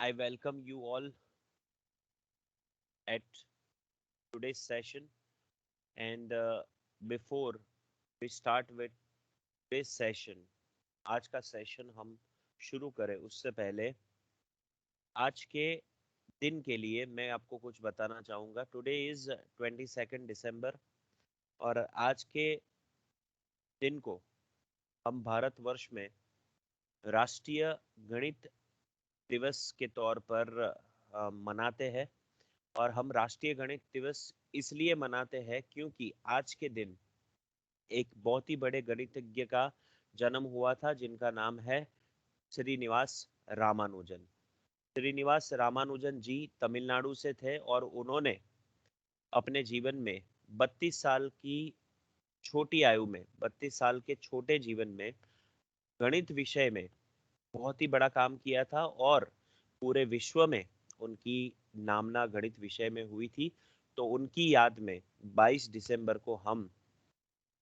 I welcome you all at today's session. And before we start with today's session, आज का session हम शुरू करें उससे पहले आज के दिन के लिए मैं आपको कुछ बताना चाहूँगा। टुडे इज़ 22 दिसंबर और आज के दिन को हम भारतवर्ष में राष्ट्रीय गणित दिवस के तौर पर मनाते हैं। और हम राष्ट्रीय गणित दिवस इसलिए मनाते हैं क्योंकि आज के दिन एक बहुत ही बड़े गणितज्ञ का जन्म हुआ था जिनका नाम है श्रीनिवास रामानुजन। श्रीनिवास रामानुजन जी तमिलनाडु से थे और उन्होंने अपने जीवन में 32 साल की छोटी आयु में 32 साल के छोटे जीवन में गणित विषय में बहुत ही बड़ा काम किया था और पूरे विश्व में उनकी नामना गणित विषय में हुई थी। तो उनकी याद में 22 दिसंबर को हम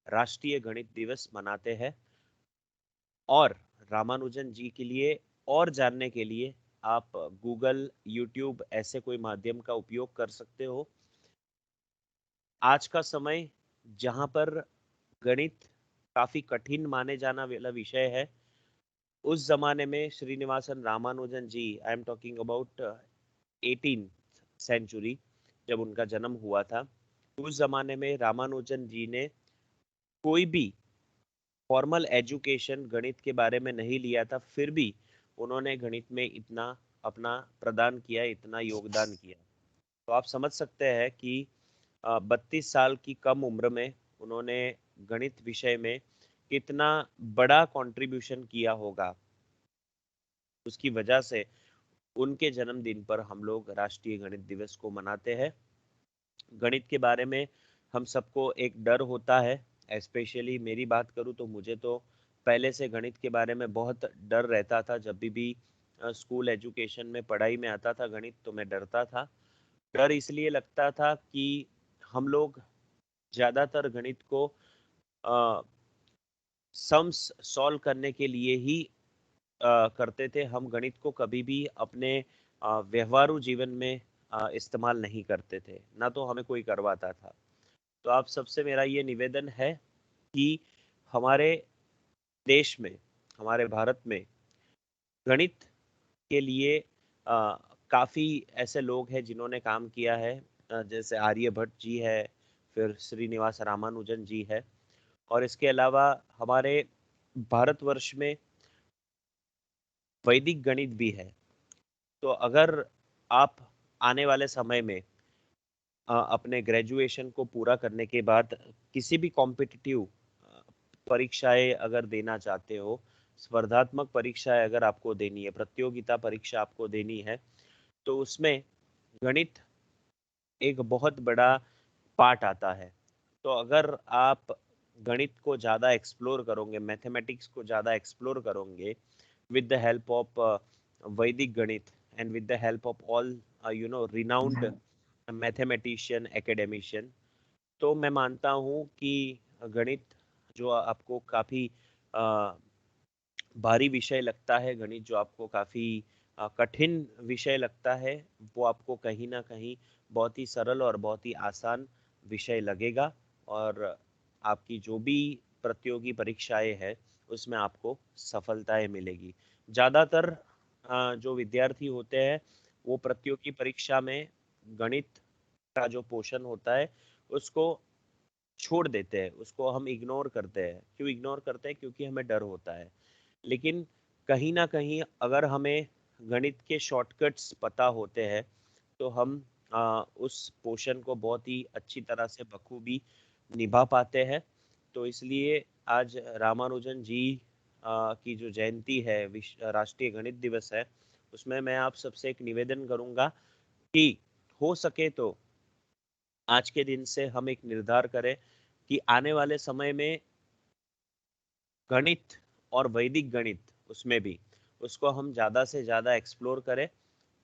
राष्ट्रीय गणित दिवस मनाते हैं। और रामानुजन जी के लिए और जानने के लिए आप गूगल, यूट्यूब ऐसे कोई माध्यम का उपयोग कर सकते हो। आज का समय जहाँ पर गणित काफी कठिन माने जाना वाला विषय है, उस जमाने में Srinivasan Ramanujan ji, I am talking about 18th century, जब उनका जन्म हुआ था, उस जमाने में रामानुजन जी ने कोई भी फॉर्मल एजुकेशन गणित के बारे में नहीं लिया था, फिर भी उन्होंने गणित में इतना अपना प्रदान किया, इतना योगदान किया। तो आप समझ सकते हैं कि 32 साल की कम उम्र में उन्होंने गणित विषय में कितना बड़ा कंट्रीब्यूशन किया होगा। उसकी वजह से उनके जन्मदिन पर हम लोग राष्ट्रीय गणित दिवस को मनाते हैं। गणित के बारे में हम सबको एक डर होता है। स्पेशली मेरी बात करूँ तो मुझे तो पहले से गणित के बारे में बहुत डर रहता था। जब भी स्कूल एजुकेशन में पढ़ाई में आता था गणित, तो मैं डरता था। डर इसलिए लगता था कि हम लोग ज़्यादातर गणित को सम्स सॉल्व करने के लिए ही करते थे। हम गणित को कभी भी अपने व्यवहारू जीवन में इस्तेमाल नहीं करते थे, ना तो हमें कोई करवाता था। तो आप सबसे मेरा ये निवेदन है कि हमारे देश में, हमारे भारत में गणित के लिए काफ़ी ऐसे लोग हैं जिन्होंने काम किया है। जैसे आर्यभट्ट जी है, फिर श्रीनिवास रामानुजन जी है। और इसके अलावा हमारे भारतवर्ष में वैदिक गणित भी है। तो अगर आप आने वाले समय में अपने ग्रेजुएशन को पूरा करने के बाद किसी भी कॉम्पिटिटिव परीक्षाएं अगर देना चाहते हो, स्पर्धात्मक परीक्षाएं अगर आपको देनी है, प्रतियोगिता परीक्षा आपको देनी है, तो उसमें गणित एक बहुत बड़ा पार्ट आता है। तो अगर आप गणित को ज़्यादा एक्सप्लोर करोगे, मैथमेटिक्स को ज़्यादा एक्सप्लोर करोगे with the help of Vedic Ganit and with the help of all renowned mathematician, academician, तो मैं मानता हूँ कि गणित जो आपको काफ़ी भारी विषय लगता है, गणित जो आपको काफ़ी कठिन विषय लगता है, वो आपको कहीं ना कहीं बहुत ही सरल और बहुत ही आसान विषय लगेगा। और आपकी जो भी प्रतियोगी परीक्षाएं हैं उसमें आपको सफलताएं मिलेगी। ज़्यादातर जो विद्यार्थी होते हैं वो प्रतियोगी परीक्षा में गणित का जो पोर्शन होता है उसको छोड़ देते हैं, उसको हम इग्नोर करते हैं। क्यों इग्नोर करते हैं? क्योंकि हमें डर होता है। लेकिन कहीं ना कहीं अगर हमें गणित के शॉर्टकट्स पता होते हैं तो हम उस पोर्शन को बहुत ही अच्छी तरह से बखूबी निभा पाते हैं। तो इसलिए आज रामानुजन जी की जो जयंती है, राष्ट्रीय गणित दिवस है, उसमें मैं आप सबसे एक निवेदन करूंगा कि हो सके तो आज के दिन से हम एक निर्धार करें कि आने वाले समय में गणित और वैदिक गणित उसमें भी उसको हम ज़्यादा से ज़्यादा एक्सप्लोर करें,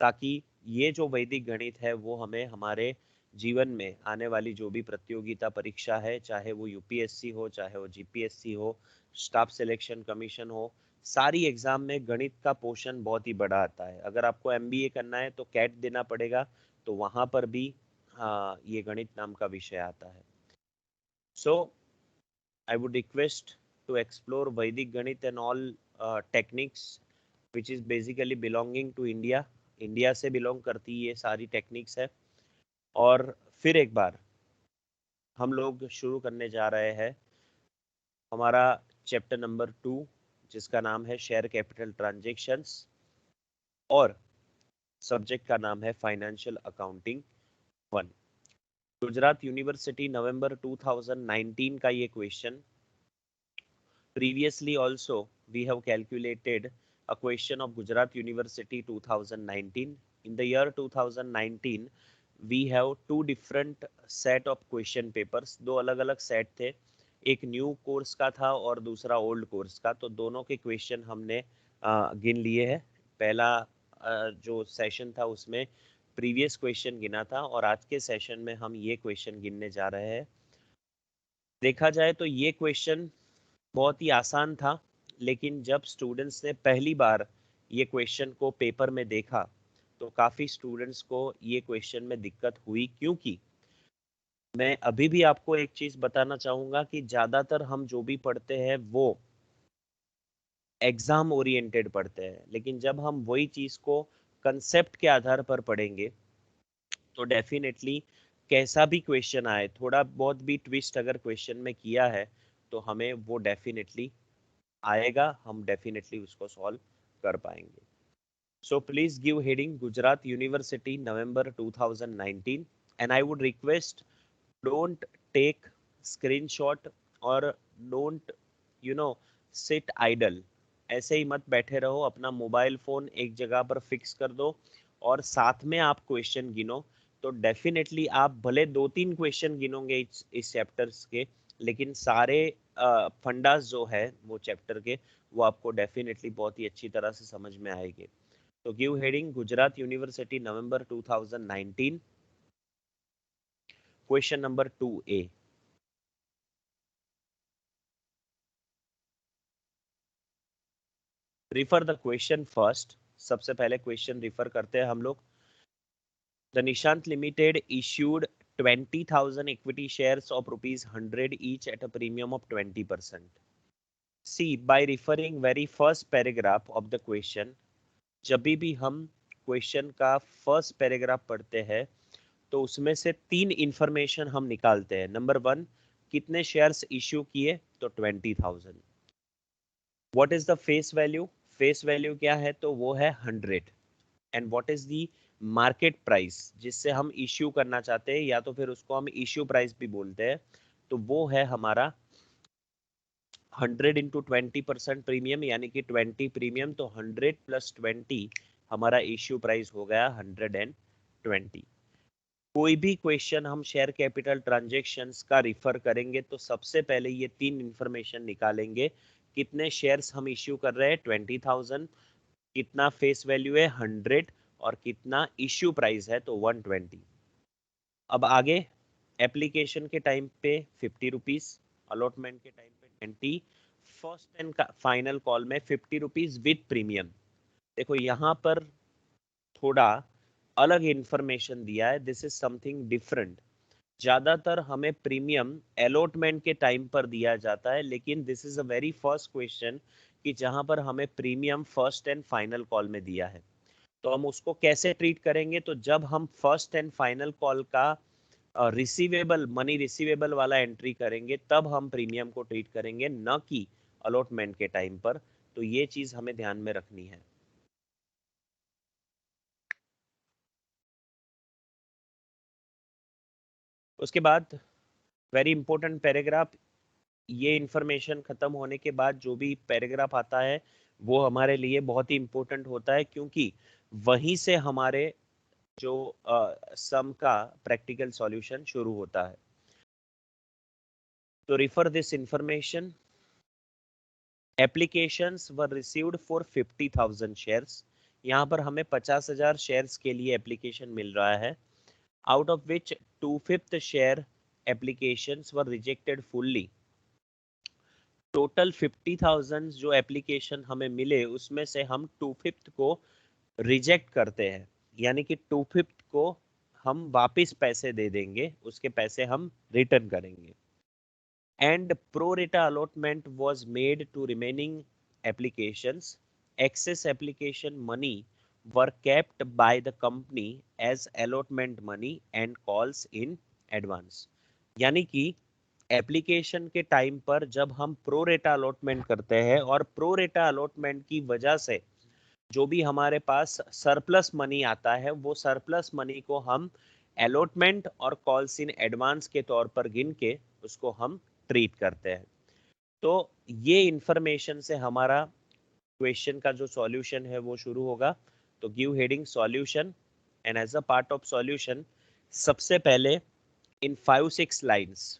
ताकि ये जो वैदिक गणित है वो हमें हमारे जीवन में आने वाली जो भी प्रतियोगिता परीक्षा है, चाहे वो यूपीएससी हो, चाहे वो जीपीएससी हो, स्टाफ सिलेक्शन कमीशन हो, सारी एग्जाम में गणित का पोर्शन बहुत ही बड़ा आता है। अगर आपको एमबीए करना है तो कैट देना पड़ेगा, तो वहां पर भी हाँ ये गणित नाम का विषय आता है। So I would request to explore Vedic ganit and all techniques which is basically belonging to India. India से बिलोंग करती ये सारी टेक्निक्स है। और फिर एक बार हम लोग शुरू करने जा रहे हैं हमारा चैप्टर नंबर 2, जिसका नाम है शेयर कैपिटल ट्रांजैक्शंस, और सब्जेक्ट का नाम है financial accounting 1। Gujarat university November 2019 का ये question. Previously also, we have calculated a question of Gujarat University 2019. In the year 2019, we have two different set of question papers. दो अलग अलग सेट थे, एक न्यू कोर्स का था और दूसरा ओल्ड कोर्स का। तो दोनों के क्वेश्चन हमने गिन लिए हैं। पहला जो सेशन था उसमें प्रीवियस क्वेश्चन गिना था, और आज के सेशन में हम ये क्वेश्चन गिनने जा रहे हैं। देखा जाए तो ये क्वेश्चन बहुत ही आसान था, लेकिन जब स्टूडेंट्स ने पहली बार ये क्वेश्चन को पेपर में देखा तो काफ़ी स्टूडेंट्स को ये क्वेश्चन में दिक्कत हुई, क्योंकि मैं अभी भी आपको एक चीज़ बताना चाहूँगा कि ज़्यादातर हम जो भी पढ़ते हैं वो एग्ज़ाम ओरिएंटेड पढ़ते हैं, लेकिन जब हम वही चीज़ को कंसेप्ट के आधार पर पढ़ेंगे तो डेफिनेटली कैसा भी क्वेश्चन आए, थोड़ा बहुत भी ट्विस्ट अगर क्वेश्चन में किया है तो हमें वो डेफिनेटली आएगा, हम डेफिनेटली उसको सॉल्व कर पाएंगे। So please give heading Gujarat university November 2019 and I would request don't take screenshot और डोंट सिट आइडल। ऐसे ही मत बैठे रहो, अपना मोबाइल फोन एक जगह पर फिक्स कर दो और साथ में आप क्वेश्चन गिनो। तो डेफिनेटली आप भले 2-3 क्वेश्चन गिनोगे इस चैप्टर्स के, लेकिन सारे फंडास जो है वो चैप्टर के, वो आपको डेफिनेटली बहुत ही अच्छी तरह से समझ में आएंगे। तो give heading Gujarat university November 2019, question number 2A। Refer the question first. सबसे पहले क्वेश्चन रिफर करते हैं हम लोग। The Nishant limited issued 20,000 equity shares of ₹100 each at a premium of 20%. See, by referring very first paragraph of the question, जब भी हम question का फर्स्ट पैराग्राफ पढ़ते हैं तो उसमें से 3 इंफॉर्मेशन हम निकालते हैं। नंबर 1, कितने शेयर्स इश्यू किए, तो 20,000। What is the face value, face value क्या है, तो वो है 100। And what is the market price जिससे हम इश्यू करना चाहते हैं, या तो फिर उसको हम इश्यू प्राइस भी बोलते हैं, तो वो है हमारा 100 इंटू 20% प्रीमियम, यानी कि 20 प्रीमियम, तो 100 प्लस 20 हमारा इश्यू प्राइस हो गया 120। कोई भी क्वेश्चन हम शेयर कैपिटल ट्रांजैक्शंस का रिफर करेंगे तो सबसे पहले ये 3 इंफॉर्मेशन निकालेंगे। कितने शेयर्स हम इश्यू कर रहे हैं, 20,000, कितना फेस वैल्यू है 100, और कितना इश्यू प्राइस है तो 120। अब आगे एप्लीकेशन के टाइम पे 50 रुपीज, अलॉटमेंट के टाइम पे 20, फर्स्ट एंड फाइनल कॉल में 50 रुपीज विद प्रीमियम। देखो यहाँ पर थोड़ा अलग इंफॉर्मेशन दिया है, दिस इज समथिंग डिफरेंट। ज्यादातर हमें प्रीमियम अलॉटमेंट के टाइम पर दिया जाता है, लेकिन this is a very first question कि जहां पर हमें premium first and final call में दिया है। तो हम उसको कैसे ट्रीट करेंगे, तो जब हम फर्स्ट एंड फाइनल कॉल का रिसीवेबल मनी रिसीवेबल वाला एंट्री करेंगे तब हम प्रीमियम को ट्रीट करेंगे, न कि अलॉटमेंट के टाइम पर। तो ये चीज हमें ध्यान में रखनी है। उसके बाद वेरी इंपॉर्टेंट पैराग्राफ, ये इंफॉर्मेशन खत्म होने के बाद जो भी पैराग्राफ आता है वो हमारे लिए बहुत ही इंपॉर्टेंट होता है, क्योंकि वहीं से हमारे जो सम का प्रैक्टिकल सॉल्यूशन शुरू होता है। तो refer this information, applications were received for 50,000 shares. यहाँ पर हमें 50,000 शेयर्स के लिए एप्लीकेशन मिल रहा है, out of which 2/5 share applications were rejected fully. Total 50,000 जो एप्लीकेशन हमें मिले उसमें से हम 2/5 को रिजेक्ट करते हैं, यानी कि 2/5 को हम वापस पैसे दे देंगे, उसके पैसे हम रिटर्न करेंगे। And pro rata allotment was made to remaining applications. Excess application money were kept by the company as allotment money and calls in advance. यानी कि एप्लीकेशन के टाइम पर जब हम प्रो रेटा अलॉटमेंट करते हैं और प्रो रेटा अलॉटमेंट की वजह से जो भी हमारे पास सरप्लस मनी आता है वो सरप्लस मनी को हम अलॉटमेंट और कॉल्स इन एडवांस के तौर पर गिन के उसको हम ट्रीट करते हैं। तो ये इंफॉर्मेशन से हमारा क्वेश्चन का जो सॉल्यूशन है वो शुरू होगा। तो give heading solution and as a part of solution सबसे पहले इन 5-6 लाइंस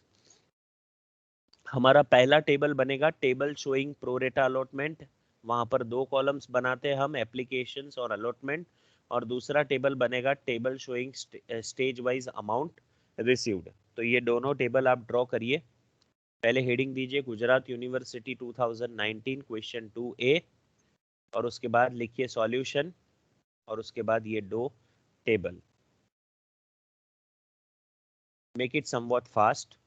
हमारा पहला टेबल बनेगा, table showing pro rata allotment. वहां पर 2 कॉलम्स बनाते हैं हम, एप्लीकेशंस और अलॉटमेंट। और दूसरा टेबल बनेगा table showing stage wise amount received. तो ये दोनों टेबल आप ड्रॉ करिए। पहले हेडिंग दीजिए गुजरात यूनिवर्सिटी 2019 क्वेश्चन 2A और उसके बाद लिखिए सॉल्यूशन और उसके बाद ये 2 table. Make it somewhat fast.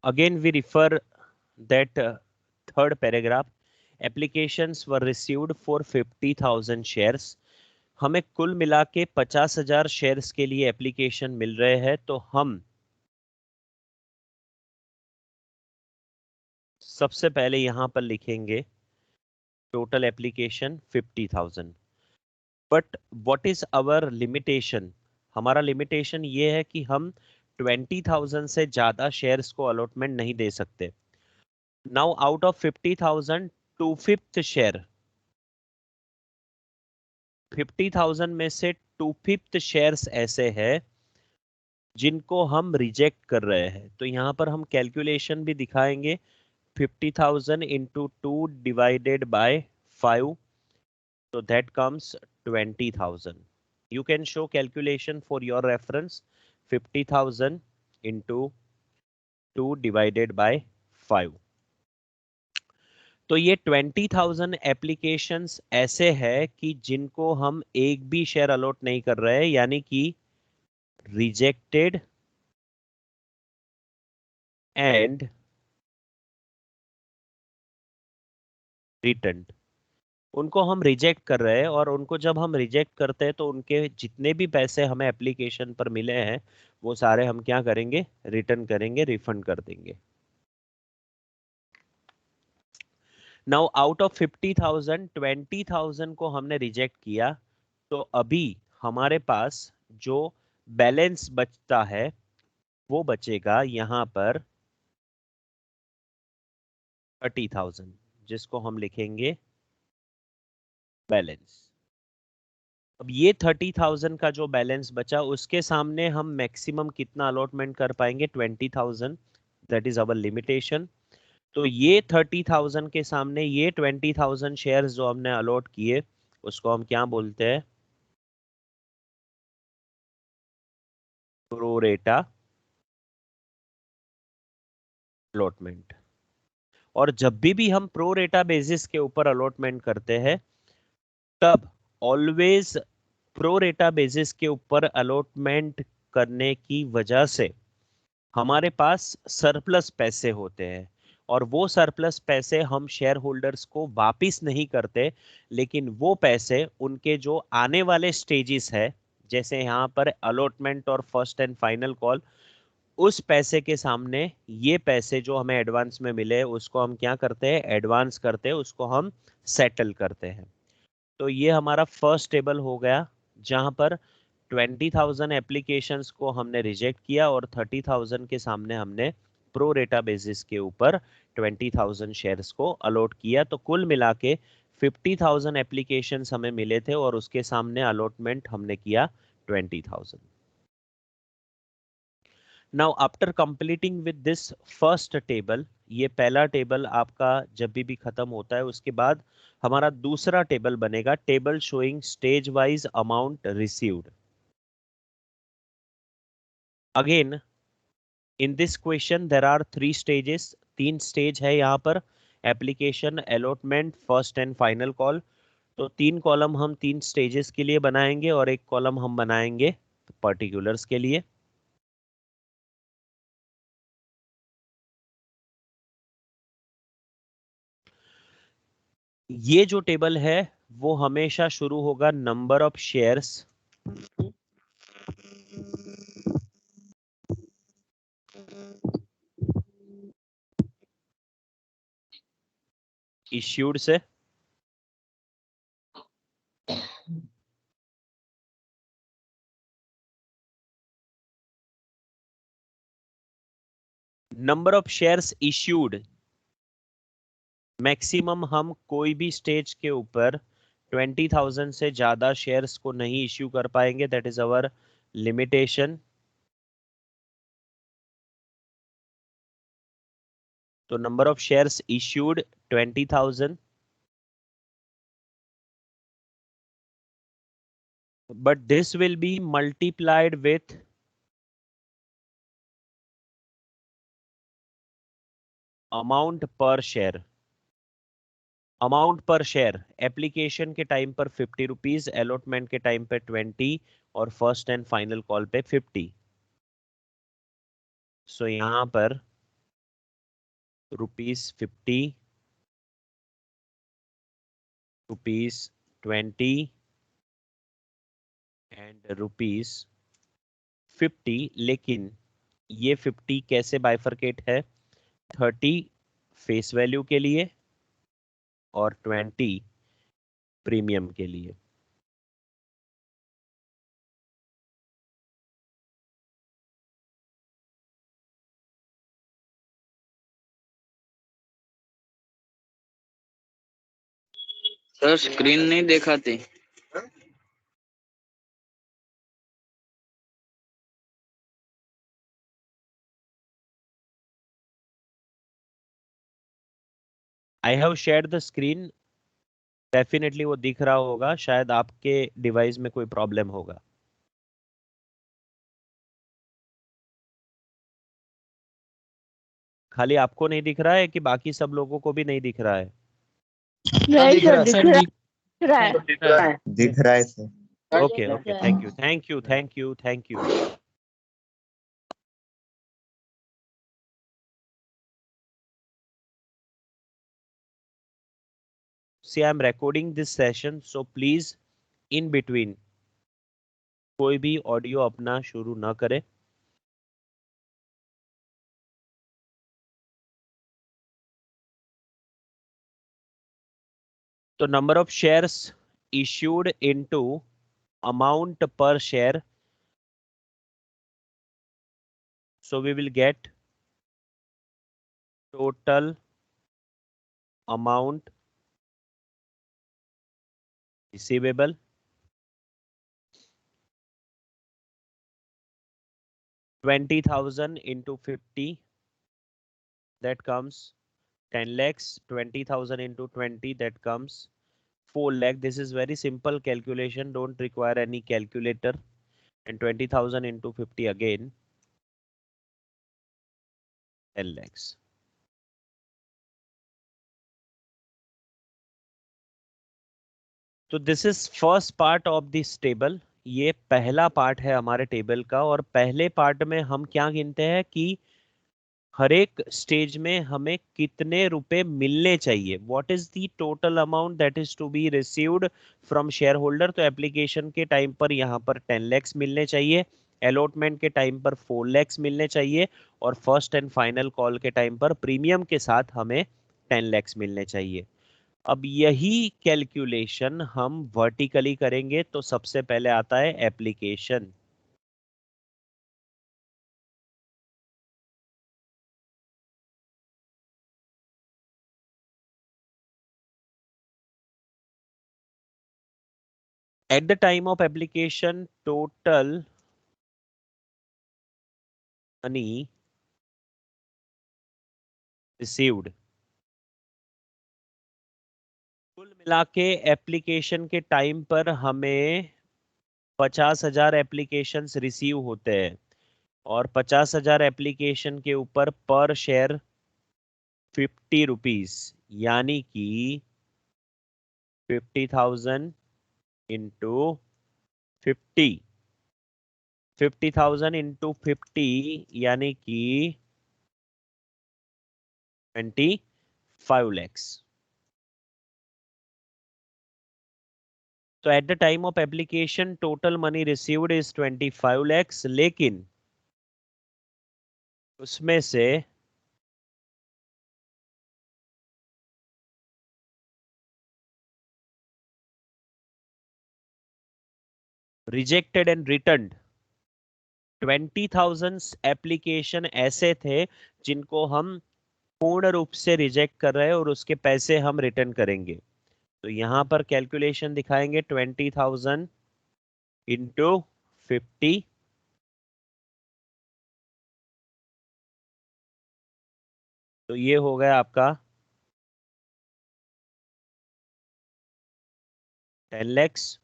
Again, we refer that third paragraph. Applications were received for 50,000 shares. हमें कुल मिला के 50,000 शेयर्स के लिए एप्लीकेशन मिल रहे हैं। तो हम सबसे पहले यहां पर लिखेंगे total application 50,000। But what is our limitation? हमारा लिमिटेशन ये है कि हम 20,000 से ज्यादा शेयर्स को अलॉटमेंट नहीं दे सकते। नाउ आउट ऑफ 50,000 2/5 शेयर, 50,000 में से 2/5 शेयर्स ऐसे हैं जिनको हम रिजेक्ट कर रहे हैं। तो यहाँ पर हम कैलकुलेशन भी दिखाएंगे। 50,000 into 2 divided by 5, so that comes 20,000. You can show calculation for your reference. 50,000 into 2 divided by 5. तो ये 20,000 एप्लीकेशंस ऐसे हैं कि जिनको हम एक भी शेयर अलॉट नहीं कर रहे हैं, यानी कि रिजेक्टेड एंड रिटर्न। उनको हम रिजेक्ट कर रहे हैं और उनको जब हम रिजेक्ट करते हैं तो उनके जितने भी पैसे हमें एप्लीकेशन पर मिले हैं वो सारे हम क्या करेंगे? रिटर्न करेंगे, रिफंड कर देंगे। नाउ आउट ऑफ 50,000 20,000 को हमने रिजेक्ट किया। तो अभी हमारे पास जो बैलेंस बचता है वो बचेगा यहाँ पर 30,000, जिसको हम लिखेंगे बैलेंस। अब ये 30,000 का जो बैलेंस बचा उसके सामने हम मैक्सिमम कितना अलॉटमेंट कर पाएंगे? 20,000। That is our limitation. तो ये 30,000 के सामने ये 20,000 शेयर्स जो हमने अलॉट किए उसको हम क्या बोलते हैं? Pro rata allotment. और जब भी हम प्रो रेटा बेसिस के ऊपर अलॉटमेंट करते हैं, तब ऑलवेज प्रो रेटा बेसिस के ऊपर अलॉटमेंट करने की वजह से हमारे पास सरप्लस पैसे होते हैं, और वो सरप्लस पैसे हम शेयर होल्डर्स को वापिस नहीं करते, लेकिन वो पैसे उनके जो आने वाले स्टेजेस है, जैसे यहाँ पर अलॉटमेंट और फर्स्ट एंड फाइनल कॉल, उस पैसे के सामने ये पैसे जो हमें एडवांस में मिले उसको हम क्या करते हैं? एडवांस करते हैं, उसको हम सेटल करते हैं। तो ये हमारा फर्स्ट टेबल हो गया, जहां पर 20,000 एप्लीकेशंस को हमने रिजेक्ट किया और 30,000 के सामने हमने प्रो रेटा बेसिस के ऊपर 20,000 शेयर्स को अलॉट किया। तो कुल मिला के 50,000 एप्लीकेशंस हमें मिले थे और उसके सामने अलॉटमेंट हमने किया 20,000। Now after completing with this first table, ये पहला टेबल आपका जब भी खत्म होता है, उसके बाद हमारा दूसरा टेबल बनेगा, table showing stage wise amount received. Again in this question there are 3 stages, 3 stage है यहाँ पर, application, allotment, first and final call. तो 3 कॉलम हम 3 स्टेजेस के लिए बनाएंगे और एक कॉलम हम बनाएंगे पर्टिकुलर्स के लिए। ये जो टेबल है वो हमेशा शुरू होगा नंबर ऑफ शेयर्स इश्यूड से, number of shares issued. Maximum हम कोई भी स्टेज के ऊपर 20,000 से ज्यादा शेयर्स को नहीं इश्यू कर पाएंगे, दैट इज अवर लिमिटेशन। तो number of shares issued 20,000, but this will be multiplied with amount per share। Amount पर शेयर एप्लीकेशन के टाइम पर 50 रुपीज, अलॉटमेंट के टाइम पे 20 और फर्स्ट एंड फाइनल कॉल पे 50। सो यहां पर ₹50, ₹20 एंड ₹50। लेकिन ये 50 कैसे बाइफरकेट है? 30 फेस वैल्यू के लिए और 20 प्रीमियम के लिए। सर स्क्रीन नहीं दिखाती। I have shared the screen, definitely वो दिख रहा होगा, शायद आपके डिवाइस में कोई प्रॉब्लम होगा। खाली आपको नहीं दिख रहा है कि बाकी सब लोगों को भी नहीं दिख रहा है? दिख रहा है। दिख रहा है sir. Okay okay, thank you thank you thank you thank you. See, I am recording this session, so please in between कोई भी ऑडियो अपना शुरू ना करे। तो number of shares issued into amount per share, so we will get total amount receivable, 20,000 into 50, that comes 10 lakhs, 20,000 into 20, that comes 4 lakh. This is very simple calculation, don't require any calculator. And 20,000 into 50 again 10 lakhs. तो this is first part of this table. ये पहला part है हमारे table का. और पहले part में हम क्या गिनते हैं कि हर एक स्टेज में हमें कितने रुपए मिलने चाहिए. What is the total amount that is to be received from shareholder. तो एप्लीकेशन के टाइम पर यहाँ पर 10 लैक्स मिलने चाहिए, अलॉटमेंट के टाइम पर 4 लैक्स मिलने चाहिए, और फर्स्ट एंड फाइनल कॉल के टाइम पर प्रीमियम के साथ हमें 10 लैक्स मिलने चाहिए. अब यही कैलकुलेशन हम वर्टिकली करेंगे. तो सबसे पहले आता है application. At the time of application, total money received. कुल मिला के एप्लीकेशन के टाइम पर हमें 50,000 एप्लीकेशंस रिसीव होते हैं. और 50,000 एप्लीकेशन के ऊपर पर शेयर 50 रुपीज, यानी कि 50,000 इंटू 50. 50,000 इंटू 50 यानी कि 25 lakhs. तो eight the time of application total money received is 25 lakhs. लेकिन उसमें से रिजेक्टेड एंड रिटर्न 20,000 एप्लीकेशन ऐसे थे जिनको हम पूर्ण रूप से रिजेक्ट कर रहे हैं और उसके पैसे हम रिटर्न करेंगे. तो यहां पर कैलकुलेशन दिखाएंगे 20,000 इंटू 50. तो ये हो गया आपका 10 lakhs.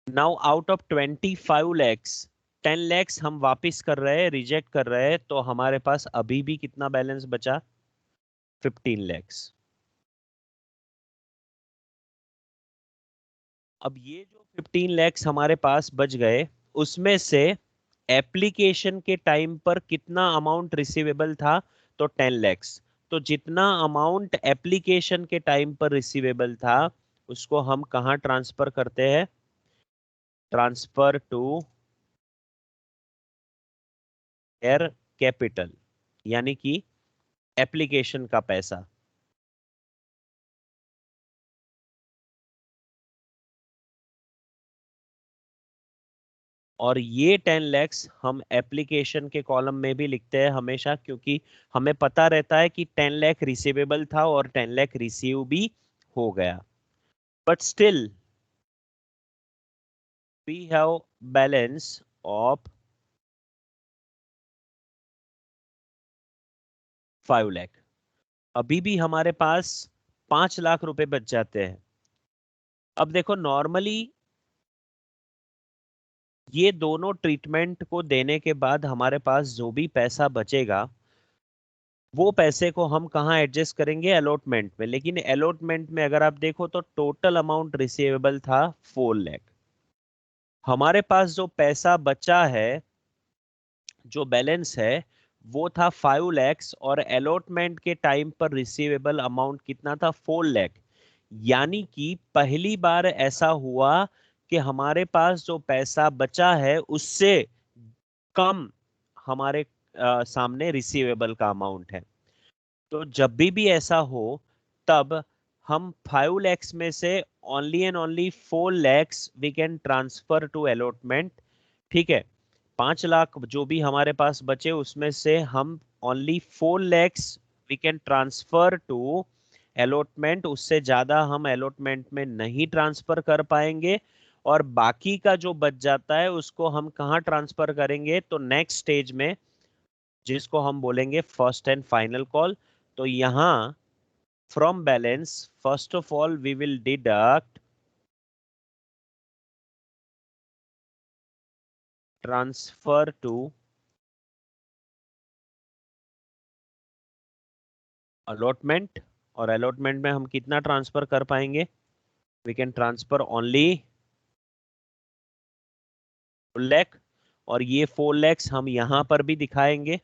Now out of 25 lakhs 10 lakhs हम वापिस कर रहे हैं, रिजेक्ट कर रहे हैं. तो हमारे पास अभी भी कितना बैलेंस बचा? 15 lakhs. अब ये जो 15 lakhs हमारे पास बच गए, उसमें से एप्लीकेशन के टाइम पर कितना अमाउंट रिसीवेबल था? तो 10 lakhs. तो जितना अमाउंट एप्लीकेशन के टाइम पर रिसीवेबल था उसको हम कहाँ ट्रांसफर करते हैं? ट्रांसफर टू शेयर कैपिटल, यानी कि एप्लीकेशन का पैसा. और ये 10 lakhs हम एप्लीकेशन के कॉलम में भी लिखते हैं हमेशा, क्योंकि हमें पता रहता है कि 10 लाख रिसीवेबल था और 10 लाख रिसीव भी हो गया. But still we have balance of 5 lakh. अभी भी हमारे पास 5 लाख रुपए बच जाते हैं. अब देखो, नॉर्मली ये दोनों ट्रीटमेंट को देने के बाद हमारे पास जो भी पैसा बचेगा वो पैसे को हम कहाँ एडजस्ट करेंगे? अलॉटमेंट में. लेकिन अलॉटमेंट में अगर आप देखो तो टोटल अमाउंट रिसीवेबल था 4 लाख. हमारे पास जो पैसा बचा है, जो बैलेंस है, वो था 5 lakhs. और अलॉटमेंट के टाइम पर रिसीवेबल अमाउंट कितना था? 4 लाख. यानी कि पहली बार ऐसा हुआ कि हमारे पास जो पैसा बचा है उससे कम हमारे सामने रिसीवेबल का अमाउंट है. तो जब भी ऐसा हो तब हम 5 lakhs में से only and only 4 lakhs we can transfer to allotment. ठीक है, 5 लाख जो भी हमारे पास बचे उसमें से हम only 4 lakhs we can transfer to allotment. उससे ज्यादा हम अलॉटमेंट में नहीं ट्रांसफर कर पाएंगे. और बाकी का जो बच जाता है उसको हम कहाँ ट्रांसफर करेंगे? तो नेक्स्ट स्टेज में जिसको हम बोलेंगे फर्स्ट एंड फाइनल कॉल। तो यहाँ from balance first of all we will deduct transfer to allotment. और अलॉटमेंट में हम कितना ट्रांसफर कर पाएंगे? We can transfer only 4 lakh. और ये 4 लाख हम यहां पर भी दिखाएंगे।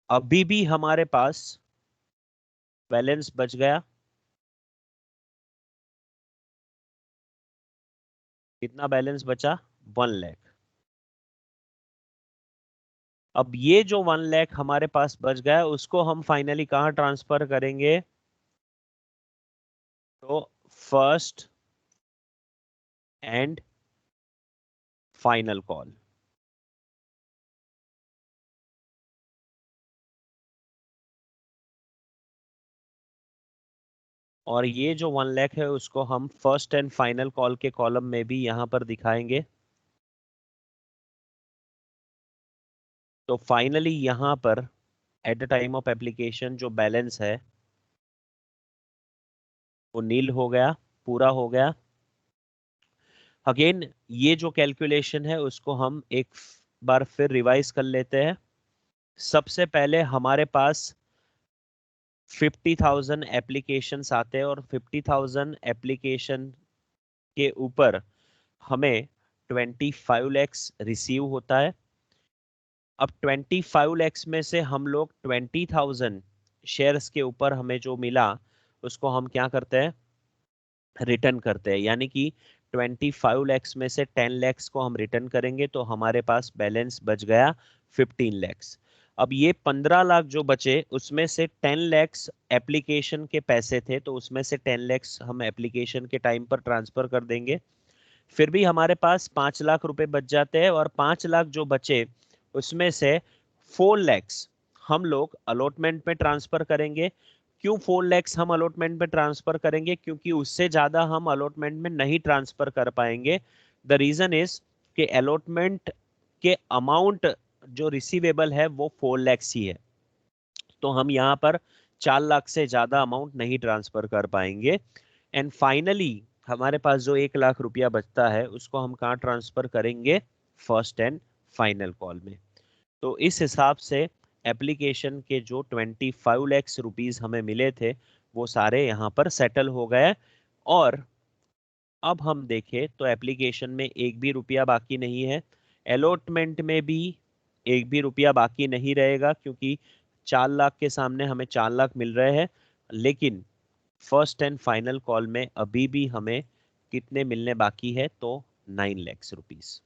अभी भी हमारे पास बैलेंस बच गया कितना? बैलेंस बचा 1 लाख। अब ये जो 1 लाख हमारे पास बच गया उसको हम फाइनली कहां ट्रांसफर करेंगे? तो फर्स्ट एंड फाइनल कॉल। और ये जो 1 लाख है उसको हम फर्स्ट एंड फाइनल कॉल के कॉलम में भी यहां पर दिखाएंगे। तो फाइनली यहां पर at the time of application जो बैलेंस है वो नील हो गया, पूरा हो गया। अगेन ये जो कैलकुलेशन है उसको हम एक बार फिर रिवाइज कर लेते हैं। सबसे पहले हमारे पास 50,000 एप्लीकेशंस आते हैं और 50,000 एप्लीकेशन के ऊपर हमें 25 लैक्स रिसीव होता है। अब 25 लैक्स में से हम लोग 20,000 शेयर्स के ऊपर हमें जो मिला उसको हम क्या करते हैं? रिटर्न करते हैं। यानी कि 25 लैक्स में से 10 लैक्स को हम रिटर्न करेंगे तो हमारे पास बैलेंस बच गया 15 लैक्स। अब ये 15 लाख जो बचे उसमें से 10 लैक्स एप्लीकेशन के पैसे थे तो उसमें से 10 लैक्स हम एप्लीकेशन के टाइम पर ट्रांसफर कर देंगे। फिर भी हमारे पास 5 लाख रुपए बच जाते हैं और 5 लाख जो बचे उसमें से 4 लैक्स हम लोग अलॉटमेंट में ट्रांसफर करेंगे। क्यों 4 लैक्स हम अलॉटमेंट में ट्रांसफर करेंगे? क्योंकि उससे ज्यादा हम अलॉटमेंट में नहीं ट्रांसफर कर पाएंगे। द रीजन इज कि अलॉटमेंट के अमाउंट जो रिसीवेबल है वो 4 लैक्स ही है। तो हम यहाँ पर 4 लाख से ज्यादा अमाउंट नहीं ट्रांसफर कर पाएंगे। एंड फाइनली हमारे पास जो 1 लाख रुपया बचता है उसको हम कहाँ ट्रांसफर करेंगे? फर्स्ट एंड फाइनल कॉल में। तो इस हिसाब से एप्लीकेशन के जो 25 लैक्स रुपीस हमें मिले थे वो सारे यहाँ पर सेटल हो गए। और अब हम देखें तो एप्लीकेशन में एक भी रुपया बाकी नहीं है। अलॉटमेंट में भी एक भी रुपया बाकी नहीं रहेगा क्योंकि 4 लाख के सामने हमें 4 लाख मिल रहे हैं। लेकिन फर्स्ट एंड फाइनल कॉल में अभी भी हमें कितने मिलने बाकी है? तो 9 लैक्स रुपीस।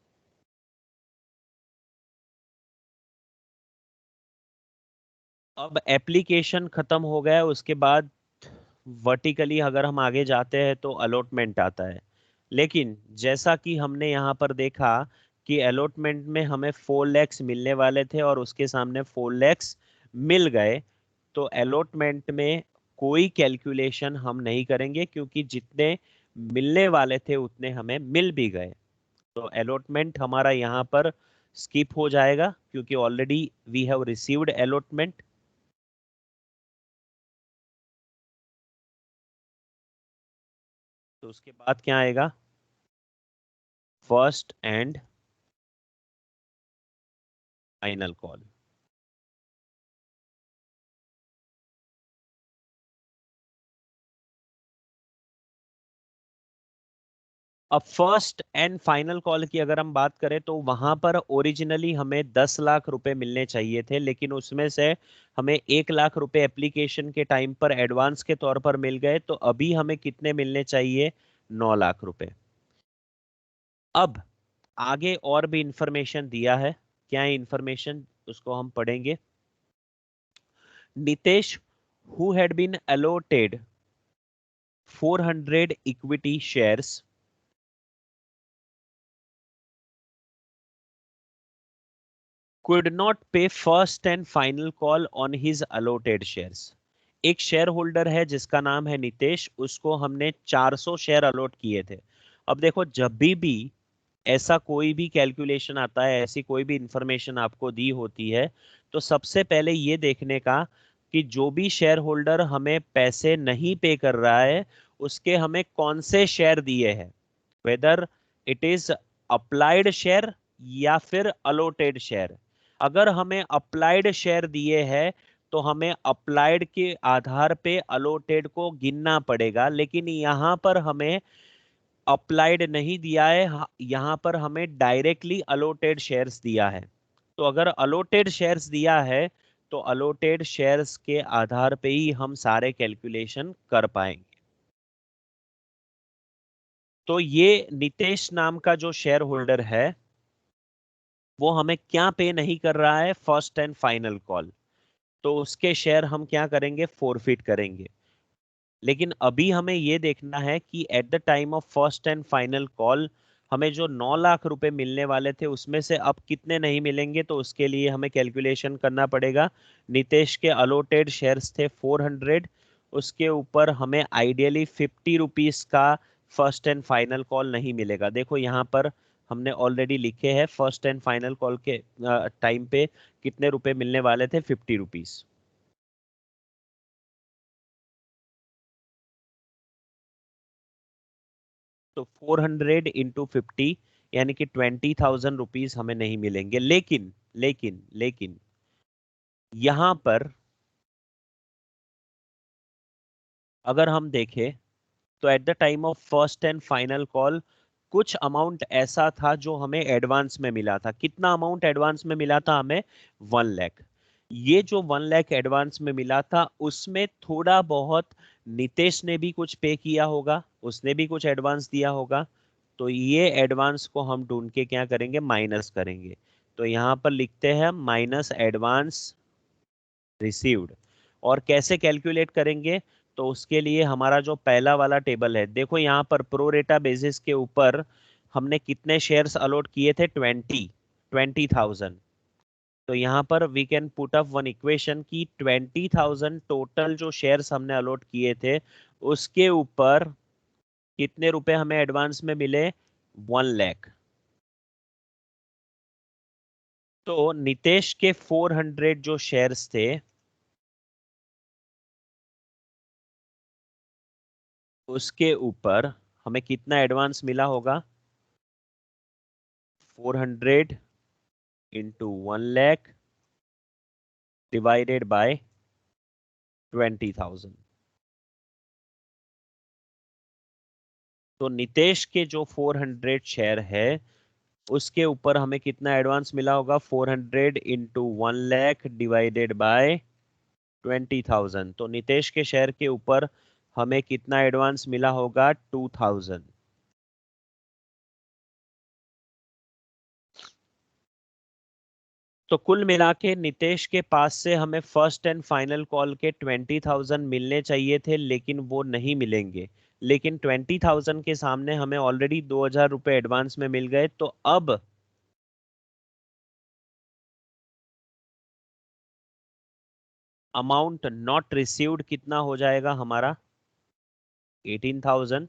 अब एप्लीकेशन खत्म हो गया उसके बाद वर्टिकली अगर हम आगे जाते हैं तो अलॉटमेंट आता है। लेकिन जैसा कि हमने यहाँ पर देखा कि अलॉटमेंट में हमें 4 लैक्स मिलने वाले थे और उसके सामने 4 लैक्स मिल गए। तो अलॉटमेंट में कोई कैलकुलेशन हम नहीं करेंगे क्योंकि जितने मिलने वाले थे उतने हमें मिल भी गए। तो अलॉटमेंट हमारा यहाँ पर स्किप हो जाएगा क्योंकि already we have received allotment. तो उसके बाद क्या आएगा? First and final call. अब फर्स्ट एंड फाइनल कॉल की अगर हम बात करें तो वहां पर ओरिजिनली हमें 10 लाख रुपए मिलने चाहिए थे लेकिन उसमें से हमें 1 लाख रुपए एप्लीकेशन के टाइम पर एडवांस के तौर पर मिल गए। तो अभी हमें कितने मिलने चाहिए? 9 लाख रुपए। अब आगे और भी इंफॉर्मेशन दिया है। क्या है इंफॉर्मेशन? उसको हम पढ़ेंगे। Nitesh who had been allotted 400 equity shares could not pay first and final call on his allotted shares. एक शेयर होल्डर है जिसका नाम है नितेश, उसको हमने 400 शेयर अलॉट किए थे। अब देखो, जब भी ऐसा कोई भी कैलकुलेशन आता है, ऐसी कोई भी इंफॉर्मेशन आपको दी होती है, तो सबसे पहले ये देखने का कि जो भी शेयर होल्डर हमें पैसे नहीं पे कर रहा है, उसके हमें कौन से शेयर दिए हैं, whether it is applied share या फिर अलोटेड शेयर। अगर हमें अप्लाइड शेयर दिए हैं तो हमें अप्लाइड के आधार पे अलोटेड को गिनना पड़ेगा, लेकिन यहाँ पर हमें अप्लाइड नहीं दिया है, यहाँ पर हमें डायरेक्टली अलोटेड शेयर्स दिया है। तो अगर अलोटेड शेयर्स दिया है तो अलोटेड शेयर्स के आधार पे ही हम सारे कैलकुलेशन कर पाएंगे। तो ये नितेश नाम का जो शेयर होल्डर है वो हमें क्या पे नहीं कर रहा है, फर्स्ट एंड फाइनल कॉल, तो उसके शेयर हम क्या करेंगे, फोरफिट करेंगे। लेकिन अभी हमें ये देखना है कि eight the time of first and final call हमें जो 9 लाख रुपए मिलने वाले थे उसमें से अब कितने नहीं मिलेंगे, तो उसके लिए हमें कैलकुलेशन करना पड़ेगा। नितेश के अलोटेड शेयर्स थे 400, उसके ऊपर हमें आइडियली 50 रुपीज का फर्स्ट एंड फाइनल कॉल नहीं मिलेगा। देखो यहाँ पर हमने ऑलरेडी लिखे हैं फर्स्ट एंड फाइनल कॉल के टाइम पे कितने रुपए मिलने वाले थे, 50 रुपीज। तो 400 इंटू 50 यानी कि 20,000 रुपीज हमें नहीं मिलेंगे। लेकिन लेकिन लेकिन यहां पर अगर हम देखें तो eight the time of first and final call कुछ अमाउंट ऐसा था जो हमें एडवांस में मिला था। कितना अमाउंट एडवांस में मिला था हमें, 1 लाख। ये जो 1 लाख एडवांस में मिला था उसमें थोड़ा बहुत नितेश ने भी कुछ पे किया होगा, उसने भी कुछ एडवांस दिया होगा। तो ये एडवांस को हम ढूंढ के क्या करेंगे, माइनस करेंगे। तो यहां पर लिखते हैं माइनस एडवांस रिसीव्ड। और कैसे कैलकुलेट करेंगे, तो उसके लिए हमारा जो पहला वाला टेबल है, देखो यहाँ पर प्रोरेटा बेसिस के ऊपर हमने कितने शेयर्स अलॉट किए थे, 20,000। तो यहाँ पर we can put up one equation की 20,000 टोटल जो शेयर्स हमने अलॉट किए थे उसके ऊपर कितने रुपए हमें एडवांस में मिले, 1 लाख। तो नितेश के 400 जो शेयर्स थे उसके ऊपर हमें कितना एडवांस मिला होगा, 400 इंटू 1 लाख डिवाइडेड बाय 20,000। तो नितेश के जो 400 शेयर है उसके ऊपर हमें कितना एडवांस मिला होगा, 400 इंटू 1 लाख डिवाइडेड बाय 20,000। तो नितेश के शेयर के ऊपर हमें कितना एडवांस मिला होगा, 2,000। तो कुल मिला के नितेश के पास से हमें फर्स्ट एंड फाइनल कॉल के 20,000 मिलने चाहिए थे, लेकिन वो नहीं मिलेंगे। लेकिन 20,000 के सामने हमें ऑलरेडी 2,000 रुपए एडवांस में मिल गए। तो अब अमाउंट नॉट रिसीव्ड कितना हो जाएगा हमारा, 18,000।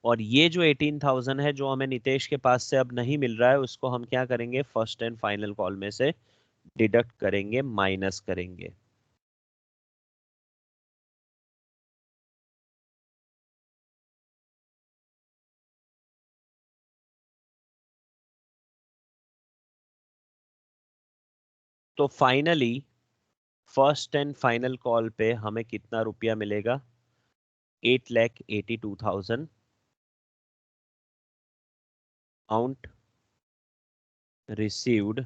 और ये जो 18,000 है जो हमें नितेश के पास से अब नहीं मिल रहा है उसको हम क्या करेंगे, फर्स्ट एंड फाइनल कॉल में से डिडक्ट करेंगे, माइनस करेंगे। तो finally first and final call पे हमें कितना रुपया मिलेगा, 8,82,000 amount received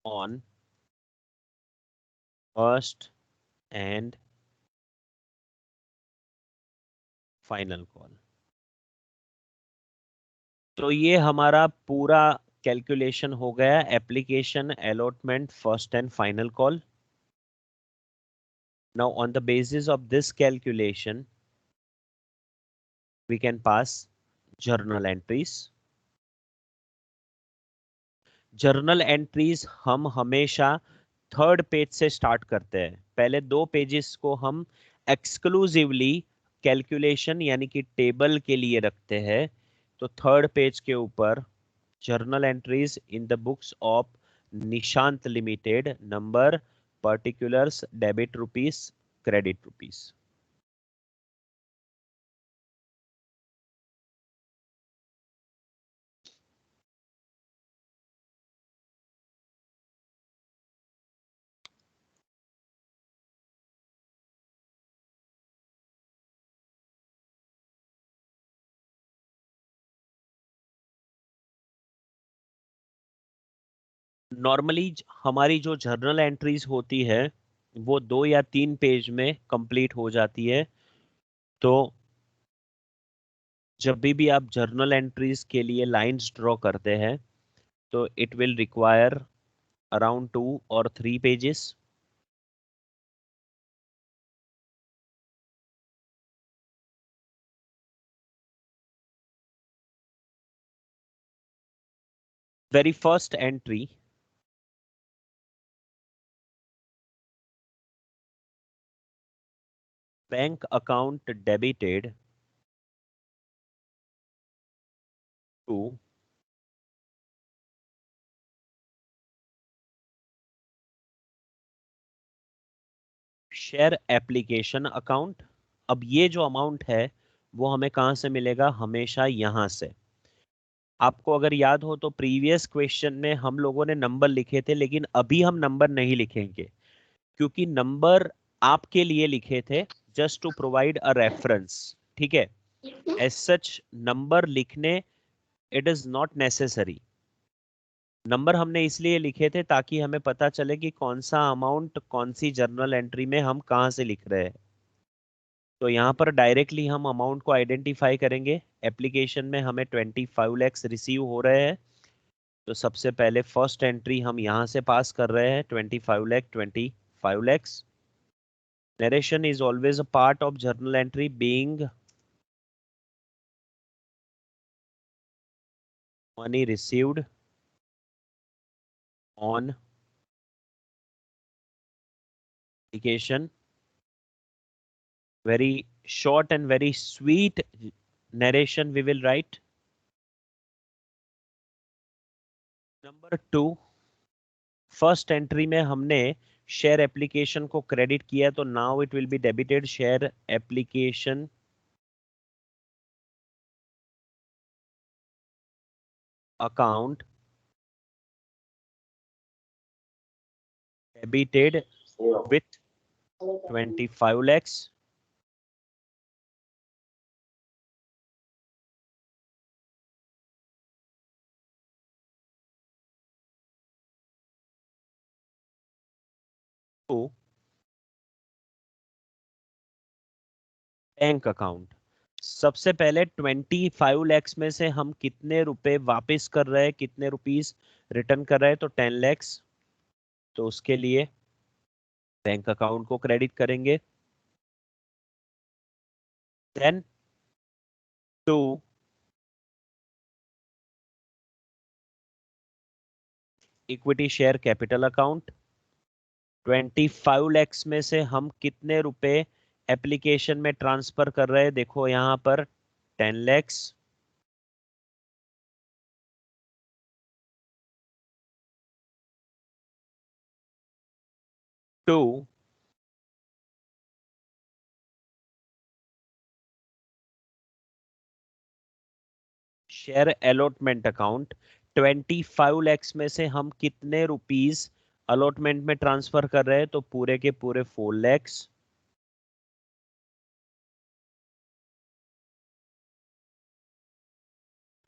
on first and final call. तो ये हमारा पूरा कैलकुलेशन हो गया, application allotment first and final call. Now on the basis of this calculation we can pass journal entries। Journal entries हम हमेशा थर्ड पेज से स्टार्ट करते हैं। पहले 2 पेजेस को हम एक्सक्लूसिवली कैलकुलेशन यानी कि टेबल के लिए रखते हैं। तो 3rd पेज के ऊपर journal entries in the books of Nishant limited, number, particulars, debit rupees, credit rupees. Normally हमारी जो जर्नल एंट्रीज होती है वो 2 या 3 पेज में कंप्लीट हो जाती है। तो जब भी आप जर्नल एंट्रीज के लिए लाइंस ड्रॉ करते हैं तो इट विल रिक्वायर अराउंड 2 और 3 pages. Very first entry, bank account debited to share application account. अब ये जो अमाउंट है वो हमें कहां से मिलेगा? हमेशा यहां से। आपको अगर याद हो तो प्रीवियस क्वेश्चन में हम लोगों ने नंबर लिखे थे, लेकिन अभी हम नंबर नहीं लिखेंगे क्योंकि नंबर आपके लिए लिखे थे just to provide a reference. ठीक है, एज सच नंबर लिखने it is not necessary. Number हमने इसलिए लिखे थे ताकि हमें पता चले कि कौन सा अमाउंट कौन सी जर्नल एंट्री में हम कहां से लिख रहे हैं। तो यहाँ पर डायरेक्टली हम अमाउंट को आइडेंटिफाई करेंगे। एप्लीकेशन में हमें 25 लैक्स रिसीव हो रहे हैं, तो सबसे पहले फर्स्ट एंट्री हम यहाँ से पास कर रहे हैं 25 lakhs. Narration is always a part of journal entry being money received on application. Very short and very sweet narration we will write. Number 2, first entry में हमने शेयर एप्लीकेशन को क्रेडिट किया, तो now it will be debited share application account debited with 25 lakhs. To bank account. सबसे पहले 25 लैक्स में से हम कितने रुपए वापस कर रहे हैं, कितने रुपीस रिटर्न कर रहे हैं? तो 10 लैक्स। तो उसके लिए बैंक अकाउंट को क्रेडिट करेंगे। Then to equity share capital account. 25 lakhs में से हम कितने रुपए एप्लीकेशन में ट्रांसफर कर रहे हैं? देखो यहां पर 10 lakhs. To share allotment account. 25 lakhs में से हम कितने रुपीस अलॉटमेंट में ट्रांसफर कर रहे हैं? तो पूरे के पूरे 4 lakhs.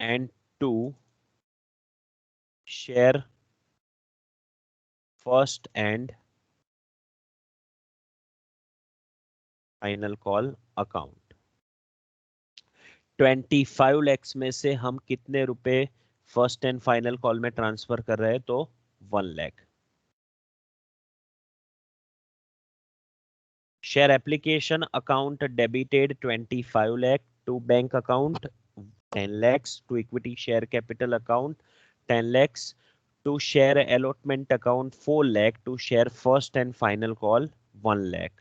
And to share first and final call account. 25 lakhs में से हम कितने रुपए फर्स्ट एंड फाइनल कॉल में ट्रांसफर कर रहे हैं? तो 1 lakh. Share application account debited 25 lakh to bank account 10 lakhs, to equity share capital account 10 lakhs, to share allotment account 4 lakh, to share first and final call 1 lakh.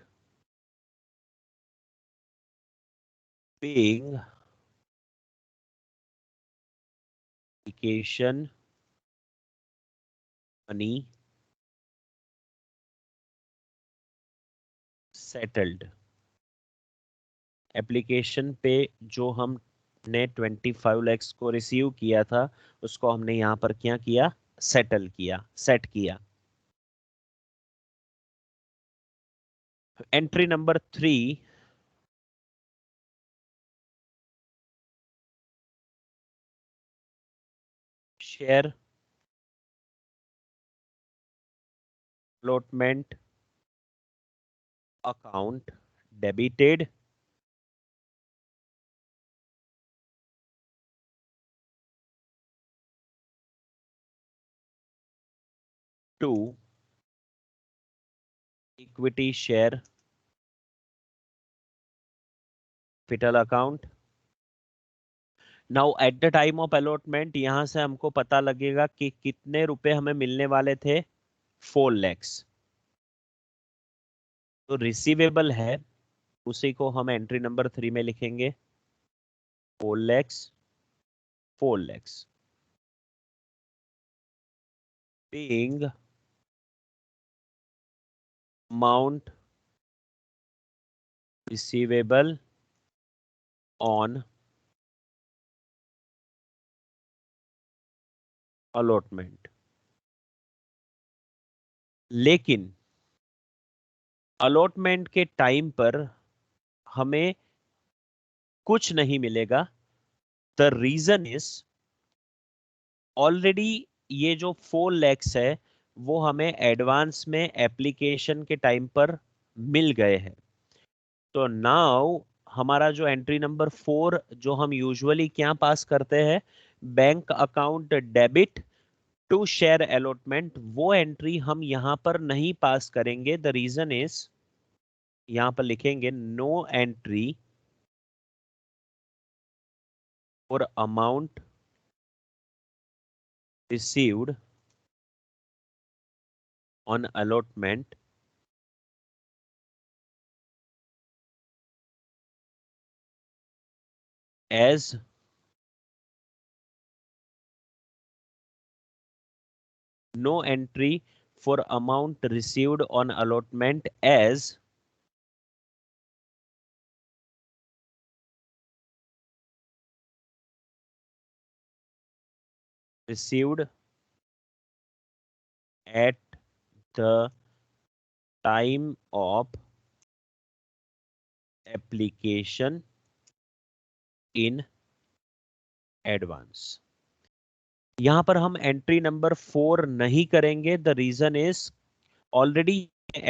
Being application money settled. Application पे जो हमने 25 lakhs को receive किया था उसको हमने यहाँ पर क्या किया, सेटल किया, सेट किया. Entry number 3, share allotment account debited to equity share capital account. Now at the time of allotment यहां से हमको पता लगेगा कि कितने रुपए हमें मिलने वाले थे, 4 lakhs. तो रिसीवेबल है, उसी को हम एंट्री नंबर 3 में लिखेंगे, 4 lakhs, 4 lakhs. Being amount receivable on allotment. लेकिन अलॉटमेंट के टाइम पर हमें कुछ नहीं मिलेगा. द रीजन इज ऑलरेडी ये जो 4 lakhs है वो हमें एडवांस में एप्लीकेशन के टाइम पर मिल गए हैं. तो नाउ हमारा जो एंट्री नंबर 4 जो हम यूजुअली क्या पास करते हैं, bank account debit to share allotment, वो एंट्री हम यहां पर नहीं पास करेंगे. द रीजन इज यहां पर लिखेंगे no entry for amount received on allotment as no entry for amount received on allotment as received at the time of application in advance. यहां पर हम एंट्री नंबर 4 नहीं करेंगे. The reason is already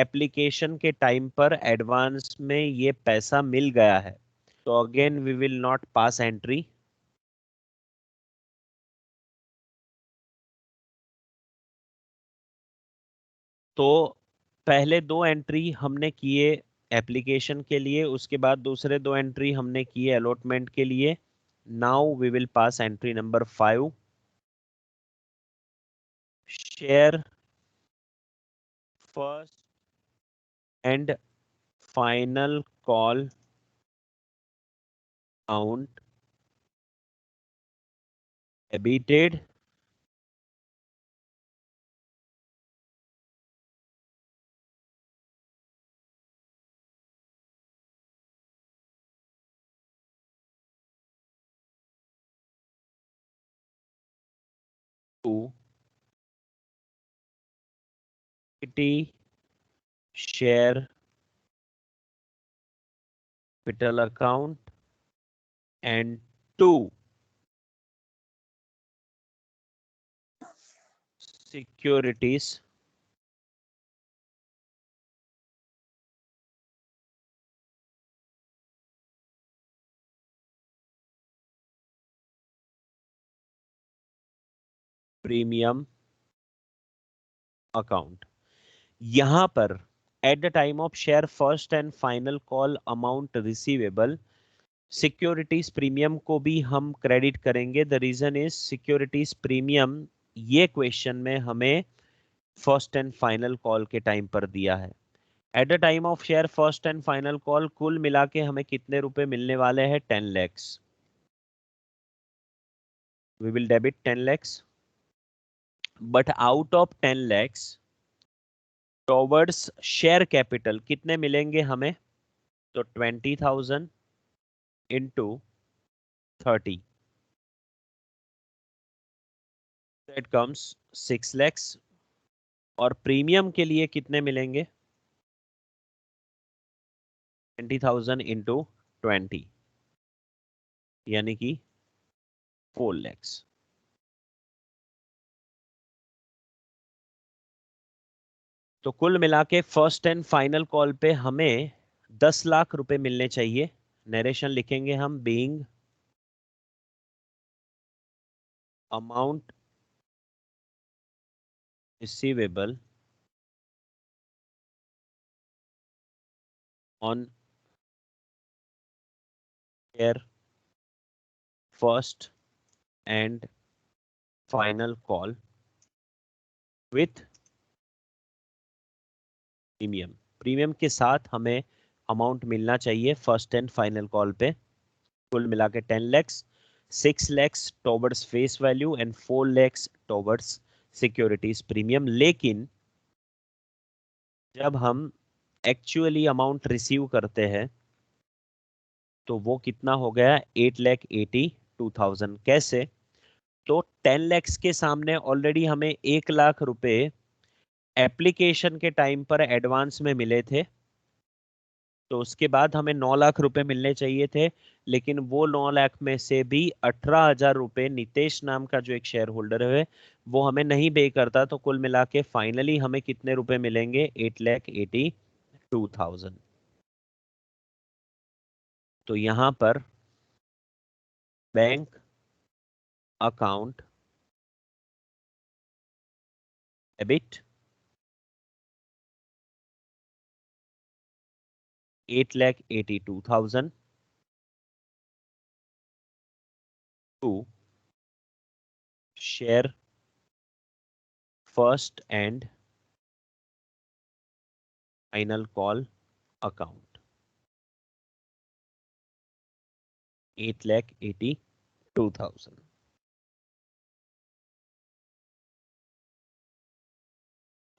application के time पर advance में ये पैसा मिल गया है. तो again we will not pass entry. तो पहले 2 एंट्री हमने किए एप्लीकेशन के लिए, उसके बाद दूसरे 2 एंट्री हमने किए अलॉटमेंट के लिए. Now we will pass entry number 5, share first and final call account debited to equity share capital account and 2 securities premium account. यहां पर at the time of share first and final call amount receivable, securities premium को भी हम credit करेंगे. The reason is securities premium ये question में हमें first and final call के टाइम पर दिया है. At the time of share first and final call कुल मिला के हमें कितने रुपए मिलने वाले हैं? 10 lakhs. We will debit 10 lakhs. But out of 10 lakhs, towards share capital कितने मिलेंगे हमें? तो 20,000 into 30. That comes 6 lakhs. और प्रीमियम के लिए कितने मिलेंगे? 20,000 into 20, यानी कि 4 lakhs. तो कुल मिला के फर्स्ट एंड फाइनल कॉल पे हमें 10 लाख रुपए मिलने चाहिए. नरेशन लिखेंगे हम, being amount receivable on share first and final call with premium के साथ हमें अमाउंट मिलना चाहिए फर्स्ट एंड फाइनल कॉल पे. कुल मिला के 10 lakhs, 6 lakhs towards face value and 4 lakhs towards securities premium. लेकिन जब हम एक्चुअली अमाउंट रिसीव करते हैं तो वो कितना हो गया? 8,82,000. कैसे? तो 10 lakhs के सामने ऑलरेडी हमें 1 लाख रुपए एप्लीकेशन के टाइम पर एडवांस में मिले थे. तो उसके बाद हमें 9 लाख रुपए मिलने चाहिए थे, लेकिन वो 9 लाख में से भी 18,000 रुपए नितेश नाम का जो एक शेयर होल्डर है वो हमें नहीं पे करता. तो कुल मिला के फाइनली हमें कितने रुपए मिलेंगे? 8,82,000. तो यहां पर bank account debit 8,82,000 to share first and final call account. 8,82,000.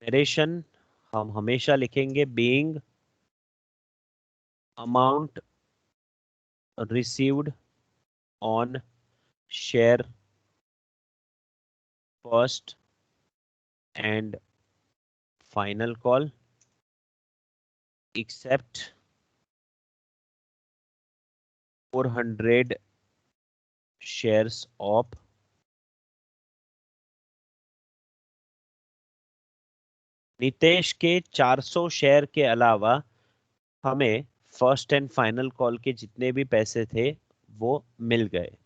Narration हम हमेशा लिखेंगे being amount received on share first and final call except 400 shares of Nitesh के 400 शेयर के अलावा हमें फर्स्ट एंड फाइनल कॉल के जितने भी पैसे थे वो मिल गए.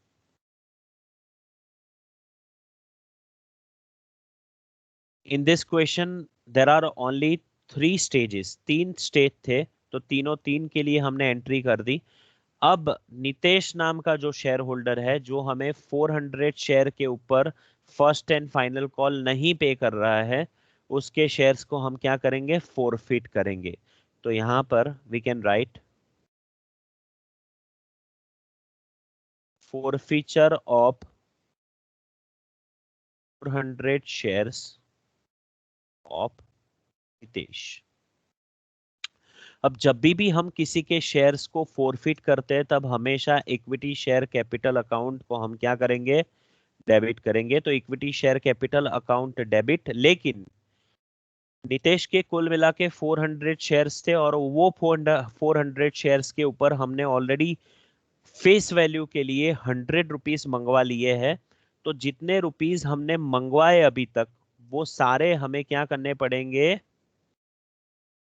In this question there are only 3 stages. 3 stage थे, तो तीनों 3 के लिए हमने एंट्री कर दी. अब नितेश नाम का जो शेयर होल्डर है जो हमें 400 शेयर के ऊपर फर्स्ट एंड फाइनल कॉल नहीं पे कर रहा है, उसके शेयर्स को हम क्या करेंगे? फोरफिट करेंगे. तो यहां पर we can write forfeiture of 400 shares of Nitesh. अब जब भी हम किसी के शेयर्स को फोरफिट करते हैं तब हमेशा इक्विटी शेयर कैपिटल अकाउंट को हम क्या करेंगे? डेबिट करेंगे. तो equity share capital account debit. लेकिन नितेश के कुल मिला के 400 शेयर्स थे और वो 400 शेयर्स के ऊपर हमने ऑलरेडी फेस वैल्यू के लिए 100 रुपीस मंगवा लिए हैं. तो जितने रुपीस हमने मंगवाए अभी तक वो सारे हमें क्या करने पड़ेंगे?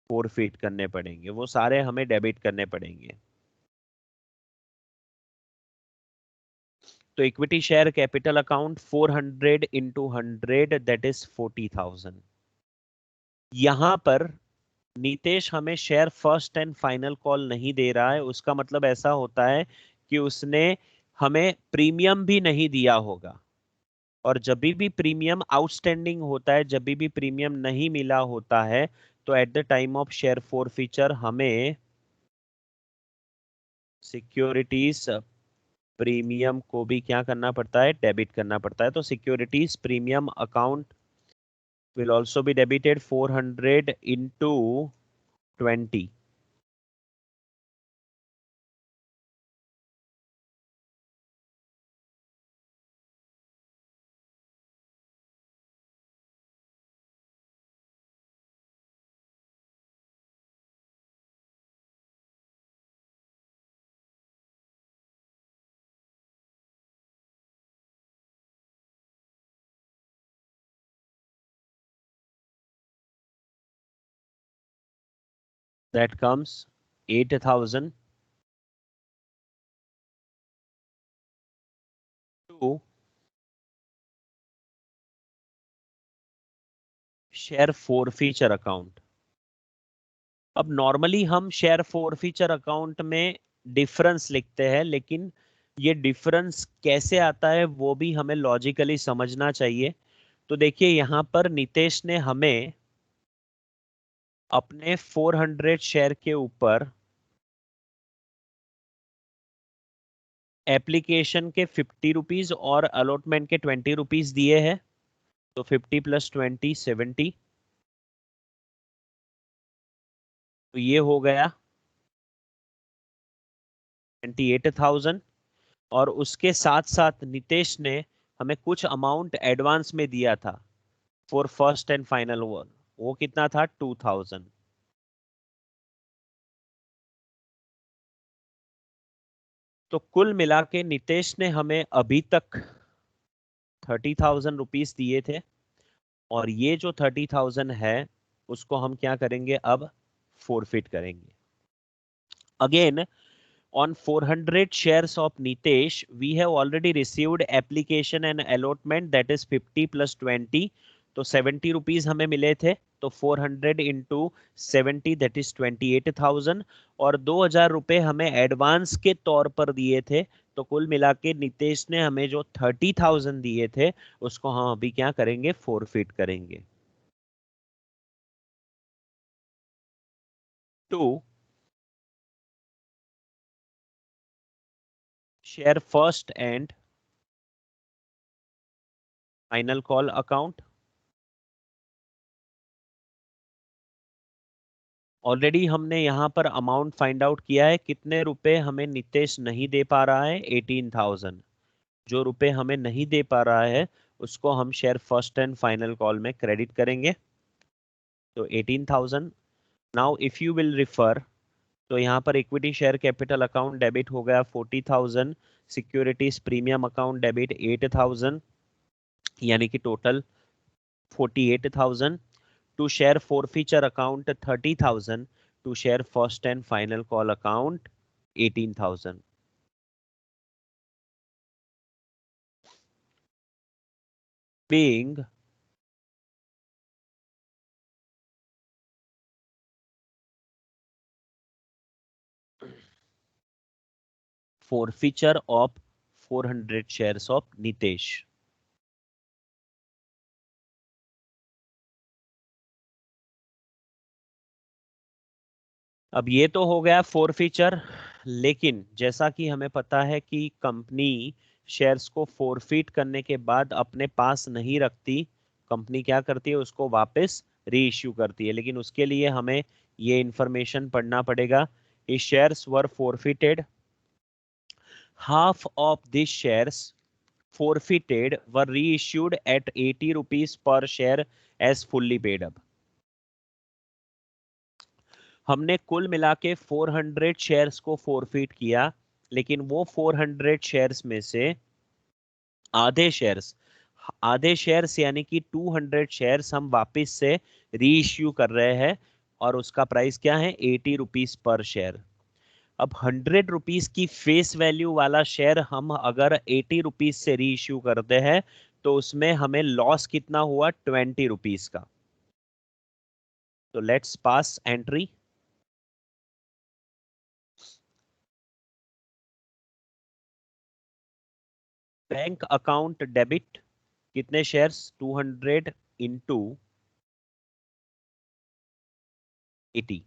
फोरफिट करने पड़ेंगे. वो सारे हमें डेबिट करने पड़ेंगे. तो equity share capital account 400 into 100 that is 40,000. यहां पर नितेश हमें share first and final call नहीं दे रहा है. उसका मतलब ऐसा होता है कि उसने हमें प्रीमियम भी नहीं दिया होगा. और जब भी प्रीमियम आउटस्टैंडिंग होता है, जब भी प्रीमियम नहीं मिला होता है, तो eight the time of share forfeiture हमें सिक्योरिटीज प्रीमियम को भी क्या करना पड़ता है, डेबिट करना पड़ता है। तो securities premium account will also be debited 400 into 20. That comes 8,000 to share forfeiture account. अब नॉर्मली हम शेयर फॉरफीचर अकाउंट में डिफरेंस लिखते हैं, लेकिन ये डिफरेंस कैसे आता है वो भी हमें लॉजिकली समझना चाहिए। तो देखिए यहाँ पर नितेश ने हमें अपने 400 शेयर के ऊपर एप्लीकेशन के 50 रुपीज और अलॉटमेंट के 20 रुपीज दिए हैं। तो 50 प्लस 20 70, तो ये हो गया 28,000। और उसके साथ साथ नितेश ने हमें कुछ अमाउंट एडवांस में दिया था for first and final one. वो कितना था, 2,000। तो कुल मिला के नितेश ने हमें अभी तक 30,000 रुपीज दिए थे, और ये जो 30,000 है उसको हम क्या करेंगे, अब फोरफिट करेंगे। Again, on 400 shares of Nitesh, we have already received application and allotment, that is 50 plus 20, तो 70 रुपीज हमें मिले थे। तो 400 इंटू 70 दैट इज 28,000, और 2,000 रुपए हमें एडवांस के तौर पर दिए थे। तो कुल मिला के नितेश ने हमें जो 30,000 दिए थे उसको हम अभी क्या करेंगे, फोरफिट करेंगे। To share first and final call account. Already हमने यहाँ पर अमाउंट फाइंड आउट किया है, कितने रुपए हमें नितेश नहीं दे पा रहा है, 18,000। जो रुपए हमें नहीं दे पा रहा है उसको हम share first and final call में क्रेडिट करेंगे। तो 18,000। Now if you will refer, तो यहाँ पर equity share capital account debit हो गया 40,000, सिक्योरिटीज प्रीमियम अकाउंट डेबिट 8,000, यानी कि total 48,000। to share forfeiture account 30,000, to share first and final call account 18,000. Being forfeiture of 400 shares of Nitesh. अब ये तो हो गया फॉरफीचर, लेकिन जैसा कि हमें पता है कि कंपनी शेयर्स को फॉरफिट करने के बाद अपने पास नहीं रखती, कंपनी क्या करती है, उसको वापस री इश्यू करती है। लेकिन उसके लिए हमें ये इंफॉर्मेशन पढ़ना पड़ेगा। ये shares were forfeited, half of these shares forfeited were reissued at 80 rupees per share as fully paid up. हमने कुल मिला के 400 शेयर्स को फॉरफिट किया, लेकिन वो 400 शेयर्स में से आधे शेयर्स यानी कि 200 शेयर्स हम वापस से री इश्यू कर रहे हैं, और उसका प्राइस क्या है, 80 रुपीज पर शेयर। अब 100 रुपीज की फेस वैल्यू वाला शेयर हम अगर 80 रुपीज से री इश्यू करते हैं तो उसमें हमें लॉस कितना हुआ, 20 रुपीज का। तो let's pass entry. Bank account debit, कितने shares, 200 into 80।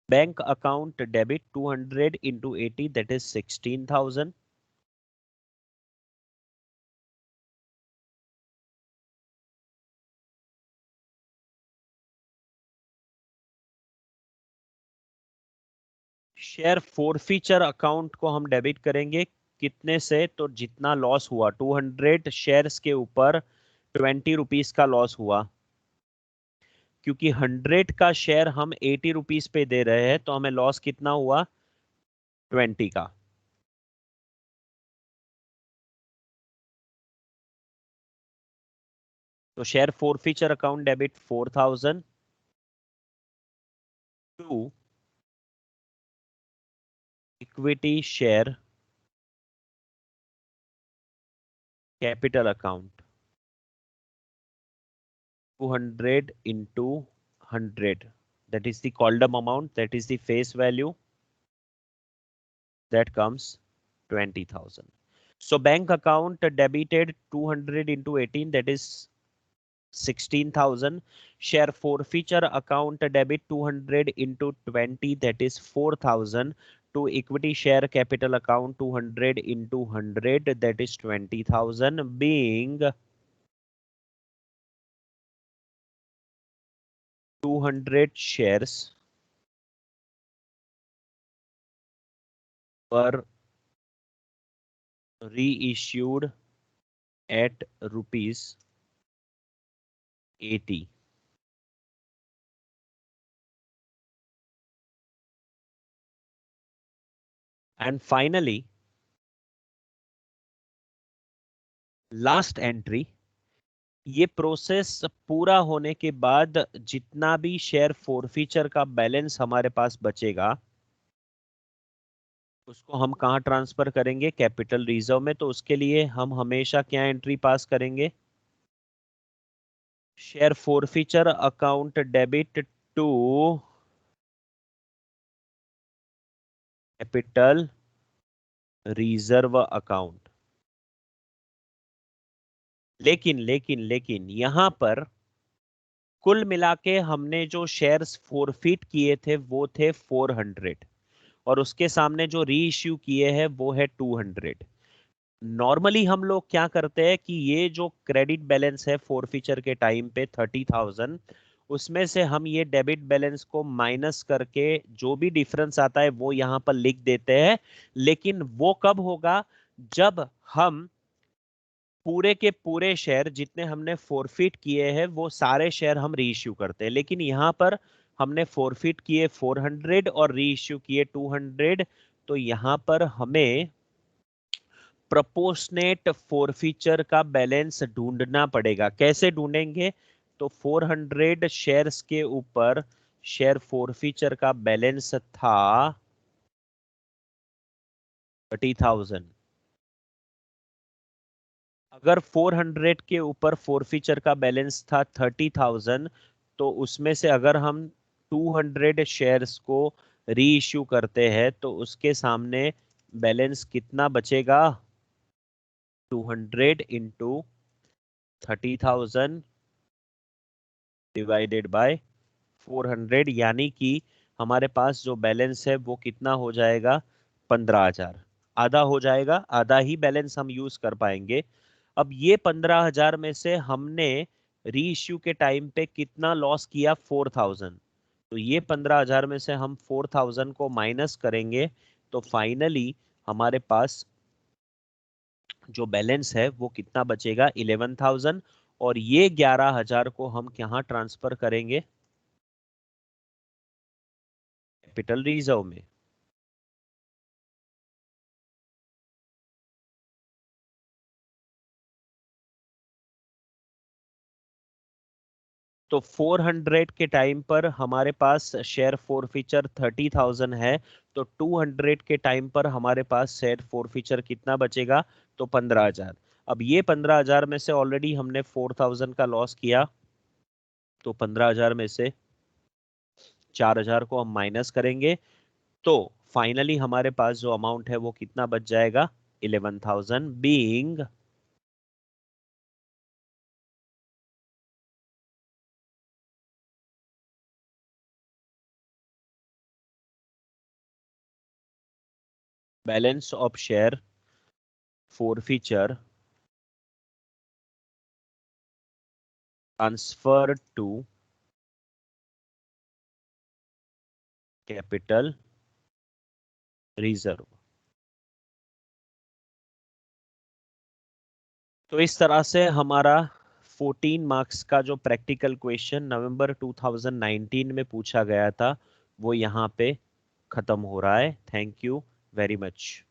Bank account debit 200 into 80, that is 16,000. Share forfeiture account को हम डेबिट करेंगे कितने से, तो जितना लॉस हुआ 200 शेयर्स के ऊपर 20 रुपीस का लॉस हुआ, क्योंकि 100 का शेयर हम 80 रुपीस पे दे रहे हैं, तो हमें लॉस कितना हुआ 20 का। तो share forfeiture account debit 4000 to equity share capital account 200 into 100, that is the called-up amount, that is the face value, that comes 20,000. So bank account debited 200 into 18, that is 16,000. Share forfeiture account debit 200 into 20, that is 4,000. To equity share capital account 200 into 100, that is 20,000, being 200 shares were reissued at rupees 80. And finally, last entry, ये process पूरा होने के बाद जितना भी share forfeiture का balance हमारे पास बचेगा उसको हम कहाँ ट्रांसफर करेंगे, कैपिटल रिजर्व में। तो उसके लिए हम हमेशा क्या एंट्री पास करेंगे, share forfeiture account debit to capital reserve account. लेकिन यहां पर कुल मिला के हमने जो शेयर्स फॉरफिट किए थे वो थे 400, और उसके सामने जो री इश्यू किए हैं वो है 200। नॉर्मली हम लोग क्या करते हैं कि ये जो क्रेडिट बैलेंस है फॉरफीचर के टाइम पे 30,000, उसमें से हम ये डेबिट बैलेंस को माइनस करके जो भी डिफरेंस आता है वो यहाँ पर लिख देते हैं। लेकिन वो कब होगा, जब हम पूरे के पूरे शेयर जितने हमने फॉरफिट किए हैं वो सारे शेयर हम री इश्यू करते हैं। लेकिन यहाँ पर हमने फॉरफिट किए 400 और री इश्यू किए 200, तो यहाँ पर हमें प्रोपोर्शनेट फॉरफीचर का बैलेंस ढूंढना पड़ेगा। कैसे ढूंढेंगे, तो 400 शेयर्स के ऊपर शेयर फॉरफीचर का बैलेंस था 30,000। अगर 400 के ऊपर फॉरफीचर का बैलेंस था 30,000, तो उसमें से अगर हम 200 शेयर्स को री इश्यू करते हैं तो उसके सामने बैलेंस कितना बचेगा, 200 इंटू 30,000 डिवाइडेड बाय 400, यानी कि हमारे पास जो बैलेंस है वो कितना हो जाएगा, 15,000। आधा हो जाएगा, आधा ही बैलेंस हम यूज कर पाएंगे। अब ये 15,000 में से हमने री इश्यू के टाइम पे कितना लॉस किया, 4,000। तो ये 15,000 में से हम 4,000 को माइनस करेंगे तो फाइनली हमारे पास जो बैलेंस है वो कितना बचेगा, 11,000। और ये 11,000 को हम कहाँ ट्रांसफर करेंगे, कैपिटल रिजर्व में। तो 400 के टाइम पर हमारे पास शेयर फॉरफीचर 30,000 है, तो 200 के टाइम पर हमारे पास शेयर फॉरफीचर कितना बचेगा, तो 15,000। अब ये 15,000 में से ऑलरेडी हमने 4,000 का लॉस किया, तो 15,000 में से 4,000 को हम माइनस करेंगे तो फाइनली हमारे पास जो अमाउंट है वो कितना बच जाएगा 11,000 being balance of share forfeiture transfer to capital reserve। तो इस तरह से हमारा 14 मार्क्स का जो प्रैक्टिकल क्वेश्चन नवंबर 2019 में पूछा गया था वो यहाँ पे खत्म हो रहा है। Thank you very much.